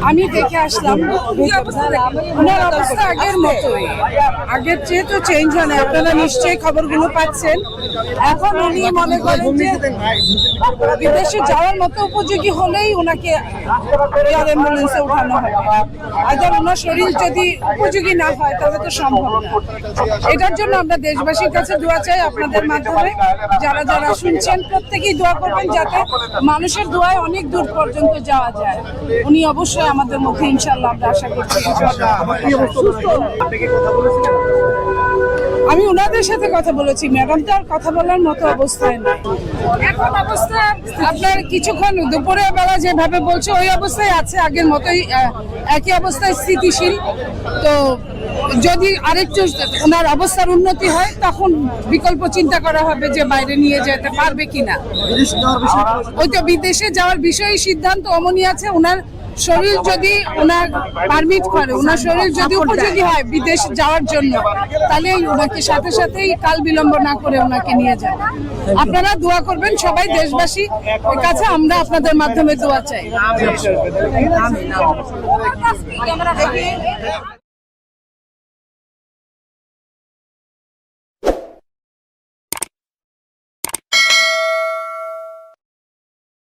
আমি দেখে আসলাম, ওনার অবস্থা আগের মতোই, আগের চেয়ে তো চেঞ্জ হয় না। আপনারা নিশ্চয়ই খবরগুলো পাচ্ছেন। এখন উনি মনে করেন যে বিদেশে যাওয়ার মতো উপযোগী হলেই ওনাকে এয়ার অ্যাম্বুলেন্সে উঠানো হবে। আবার ওনার শরীর যদি উপযোগী না হয় তাহলে তো সম্ভব না। এটার জন্য আমরা দেশবাসীর কাছে দোয়া চাই, আপনাদের মাধ্যমে যারা যারা শুনছেন প্রত্যেকেই দোয়া করবেন, যাতে মানুষের দোয়ায় অনেক দূর পর্যন্ত যাওয়া যায়। উনি অবশ্যই আমাদের মধ্যে, ইনশাআল্লাহ আমরা আশা করছি। আমি ওনাদের সাথে কথা বলেছি, ম্যাডাম তো আর কথা বলার মতো অবস্থায় নাই। এখন অবস্থা আপনার কিছুক্ষণ দুপুরের বেলা যেভাবে বলছে ওই অবস্থায় আছে, আগের মতোই একই অবস্থায় স্থিতিশীল। তো যদি আরেকটু ওনার অবস্থার উন্নতি হয় তখন বিকল্প চিন্তা করা হবে যে বাইরে নিয়ে যেতে পারবে কিনা। ওই তো বিদেশে যাওয়ার বিষয়ে সিদ্ধান্ত অমনি আছে। ওনার শরীর যদি ওনার পারমিট করে, ওনার শরীর যদি উপযোগী হয় বিদেশ যাওয়ার জন্য, তাহলে ওনাকে সাথে সাথেই কাল বিলম্ব না করে ওনাকে নিয়ে যাবে। আপনারা দোয়া করবেন, সবাই দেশবাসী কাছে আমরা আপনাদের মাধ্যমে দোয়া চাই।